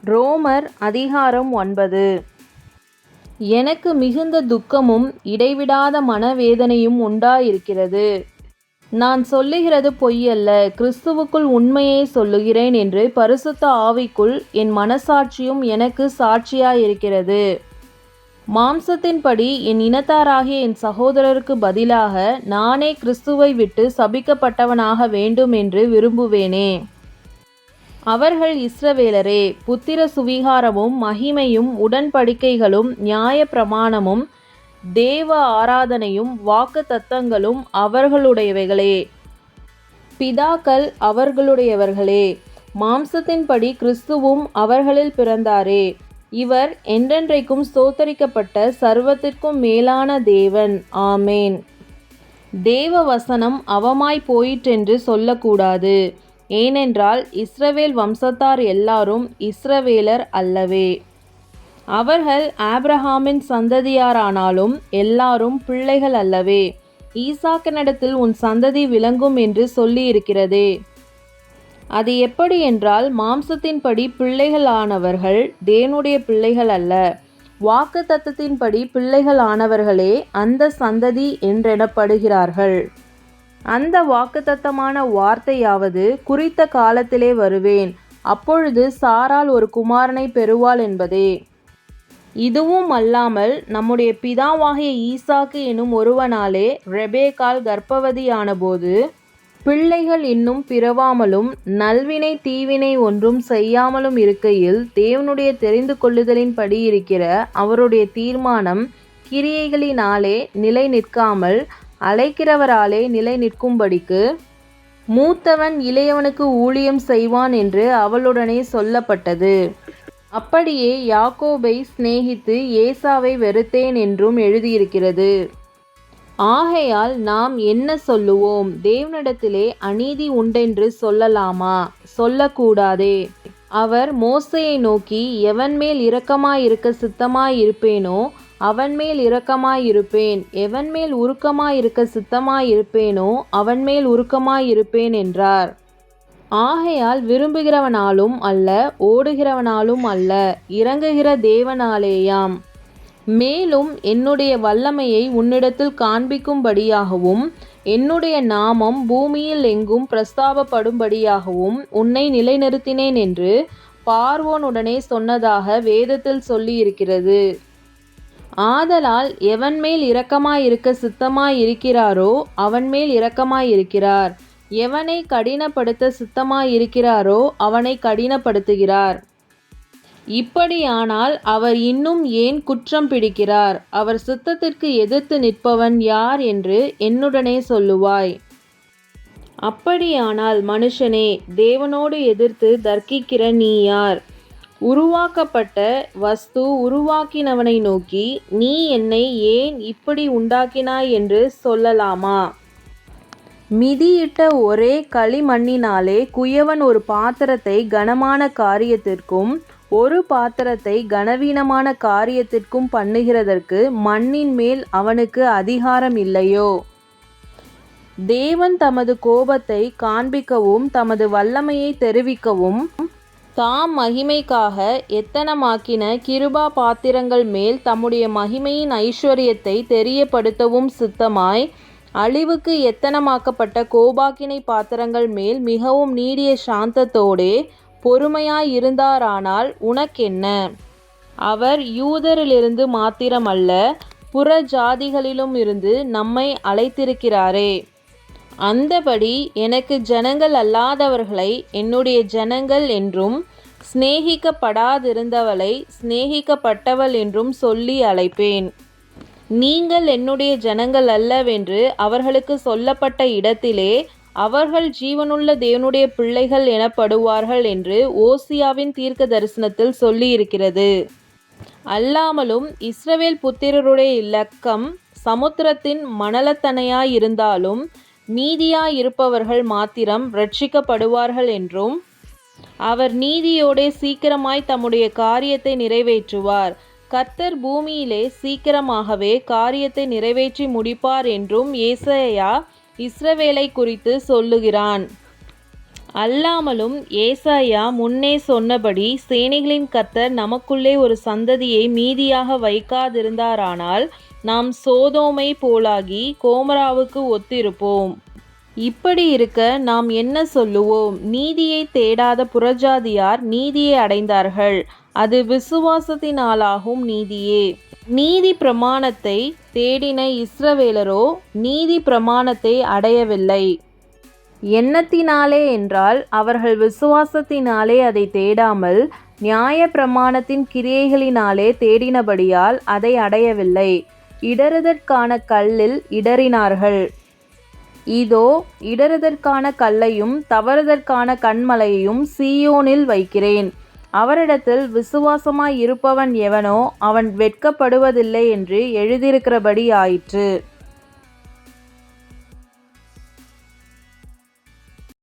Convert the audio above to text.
ரோமர் அதிகாரம் 9. எனக்கு மிகுந்த துக்கமும் இடைவிடாத மனவேதனையும் உண்டாயிருக்கிறது. நான் சொல்லுகிறது பொய்யல்ல, கிறிஸ்துவுக்குள் உண்மையை சொல்லுகிறேன் என்று பரிசுத்த ஆவிக்குள் என் மனசாட்சியும் எனக்கு சாட்சியாயிருக்கிறது. மாம்சத்தின்படி என் இனத்தாராகிய என் சகோதரருக்கு பதிலாக நானே கிறிஸ்துவை விட்டு சபிக்கப்பட்டவனாக வேண்டும் என்று விரும்புவேனே. அவர்கள் இஸ்ரவேலரே. புத்திர சுவிகாரமும் மகிமையும் உடன்படிக்கைகளும் நியாய பிரமாணமும் தேவ ஆராதனையும் வாக்கு தத்தங்களும் அவர்களுடையவைகளே. பிதாக்கள் அவர்களுடையவர்களே. மாம்சத்தின்படி கிறிஸ்துவும் அவர்களில் பிறந்தாரே. இவர் என்றென்றைக்கும் ஸ்தோத்தரிக்கப்பட்ட சர்வத்திற்கும் மேலான தேவன். ஆமேன். தேவ வசனம் அவமாய் போயிற்றென்று சொல்லக்கூடாது. ஏனென்றால் இஸ்ரவேல் வம்சத்தார் எல்லாரும் இஸ்ரவேலர் அல்லவே. அவர்கள் ஆபிரகாமின் சந்ததியாரானாலும் எல்லாரும் பிள்ளைகள் அல்லவே. ஈசாக்கினிடத்தில் உன் சந்ததி விளங்கும் என்று சொல்லியிருக்கிறதே. அது எப்படி என்றால், மாம்சத்தின்படி பிள்ளைகளானவர்கள் தேவனுடைய பிள்ளைகள் அல்ல, வாக்கு தத்தத்தின்படி பிள்ளைகள் ஆனவர்களே அந்த சந்ததி என்றெனப்படுகிறார்கள். அந்த வாக்குத்தத்தமான வார்த்தையாவது, குறித்த காலத்திலே வருவேன், அப்பொழுது சாராள் ஒரு குமாரனை பெறுவாள் என்பதே. இதுவும் அல்லாமல் நம்முடைய பிதாவாகிய ஈசாக்கு என்னும் ஒருவனாலே ரெபேக்காள் கர்ப்பவதியானபோது பிள்ளைகள் இன்னும் பிறவாமலும் நல்வினை தீவினை ஒன்றும் செய்யாமலும் இருக்கையில் தேவனுடைய தெரிந்து கொள்ளுதலின்படி இருக்கிற அவருடைய தீர்மானம் கிரியைகளினாலே நிலை நிற்காமல் அழைக்கிறவராலே நிலை நிற்கும்படிக்கு மூத்தவன் இளையவனுக்கு ஊழியம் செய்வான் என்று அவளுடனே சொல்லப்பட்டது. அப்படியே யாக்கோபை சிநேகித்து ஏசாவை வெறுத்தேன் என்றும் எழுதியிருக்கிறது. ஆகையால் நாம் என்ன சொல்லுவோம்? தேவனிடத்திலே அநீதி உண்டென்று சொல்லலாமா? சொல்லக்கூடாதே. அவர் மோசேயை நோக்கி, எவன் மேல் இரக்கமாயிருக்க சித்தமாயிருப்பேனோ அவன் மேல் இரக்கமாயிருப்பேன், எவன் மேல் உருக்கமாயிருக்க சித்தமாயிருப்பேனோ அவன் மேல் உருக்கமாயிருப்பேன் என்றார். ஆகையால் விரும்புகிறவனாலும் அல்ல, ஓடுகிறவனாலும் அல்ல, இறங்குகிற தேவனாலேயாம். மேலும் என்னுடைய வல்லமையை உன்னிடத்தில் காண்பிக்கும்படியாகவும் என்னுடைய நாமம் பூமியில் எங்கும் பிரஸ்தாபப்படும்படியாகவும் உன்னை நிலைநிறுத்தினேன் என்று பார்வோனுடனே சொன்னதாக வேதத்தில் சொல்லியிருக்கிறது. ஆதலால் எவன் மேல் இரக்கமாயிருக்க சித்தமாயிருக்கிறாரோ அவன் மேல் இரக்கமாயிருக்கிறார், எவனை கடினப்படுத்த சித்தமாயிருக்கிறாரோ அவனை கடினப்படுத்துகிறார். இப்படியானால் அவர் இன்னும் ஏன் குற்றம் பிடிக்கிறார்? அவர் சித்தத்திற்கு எதிர்த்து நிற்பவன் யார் என்று என்னுடனே சொல்லுவாய். அப்படியானால் மனுஷனே, தேவனோடு எதிர்த்து தர்க்கிக்கிற நீ யார்? உருவாக்கப்பட்ட வஸ்து உருவாக்கினவனை நோக்கி, நீ என்னை ஏன் இப்படி உண்டாக்கினாய் என்று சொல்லலாமா? மிதியிட்ட ஒரே களிமண்ணினாலே குயவன் ஒரு பாத்திரத்தை கனமான காரியத்திற்கும் ஒரு பாத்திரத்தை கனவீனமான காரியத்திற்கும் பண்ணுகிறதற்கு மண்ணின் மேல் அவனுக்கு அதிகாரம் இல்லையோ? தேவன் தமது கோபத்தை காண்பிக்கவும் தமது வல்லமையை தெரிவிக்கவும் தாம் மகிமைக்காக எத்தனமாக்கின கிருபா பாத்திரங்கள் மேல் தம்முடைய மகிமையின் ஐஸ்வர்யத்தை தெரியப்படுத்தவும் சித்தமாய் அழிவுக்கு எத்தனமாக்கப்பட்ட கோபாக்கினை பாத்திரங்கள் மேல் மிகவும் நீடிய சாந்தத்தோடே பொறுமையாயிருந்தாரானால் உனக்கென்ன? அவர் யூதரிலிருந்து மாத்திரமல்ல, புற ஜாதிகளிலும் இருந்து நம்மை அழைத்திருக்கிறாரே. அந்தபடி எனக்கு ஜனங்கள் அல்லாதவர்களை என்னுடைய ஜனங்கள் என்றும் சிநேகிக்கப்படாதிருந்தவளை சிநேகிக்கப்பட்டவள் என்றும் சொல்லி அழைப்பேன். நீங்கள் என்னுடைய ஜனங்கள் அல்லவென்று அவர்களுக்கு சொல்லப்பட்ட இடத்திலே அவர்கள் ஜீவனுள்ள தேவனுடைய பிள்ளைகள் எனப்படுவார்கள் என்று ஓசியாவின் தீர்க்க தரிசனத்தில் சொல்லியிருக்கிறது. அல்லாமலும் இஸ்ரவேல் புத்திரருடைய இலக்கம் சமுத்திரத்தின் மணலத்தனையாயிருந்தாலும் மீதியாயிருப்பவர்கள் மாத்திரம் இரட்சிக்கப்படுவார்கள் என்றும், அவர் நீதியோடே சீக்கிரமாய் தம்முடைய காரியத்தை நிறைவேற்றுவார், கர்த்தர் பூமியிலே சீக்கிரமாகவே காரியத்தை நிறைவேற்றி முடிப்பார் என்றும் ஏசாயா இஸ்ரவேலை குறித்து சொல்லுகிறான். அல்லாமலும் ஏசாயா முன்னே சொன்னபடி சேனைகளின் கர்த்தர் நமக்குள்ளே ஒரு சந்ததியை மீதியாக வைக்காதிருந்தாரானால் நாம் சோதோமை போலாகி கோமராவுக்கு ஒத்திருப்போம். இப்படி இருக்க நாம் என்ன சொல்லுவோம்? நீதியை தேடாத புறஜாதியார் நீதியை அடைந்தார்கள், அது விசுவாசத்தினாலாகும் நீதியே. நீதி பிரமாணத்தை தேடின இஸ்ரவேலரோ நீதி பிரமாணத்தை அடையவில்லை. எண்ணத்தினாலே என்றால் அவர்கள் விசுவாசத்தினாலே அதை தேடாமல் நியாய பிரமாணத்தின் கிரியைகளினாலே தேடினபடியால் அதை அடையவில்லை. இடறுதற்கான கல்லில் இடறினார்கள். இதோ இடறுதற்கான கல்லையும் தவறுதற்கான கன்மலையையும் சீயோனில் வைக்கிறேன். அவரிடத்தில் விசுவாசமாய் இருப்பவன் எவனோ அவன் வெட்கப்படுவதில்லை என்று எழுதியிருக்கிறபடி ஆயிற்று.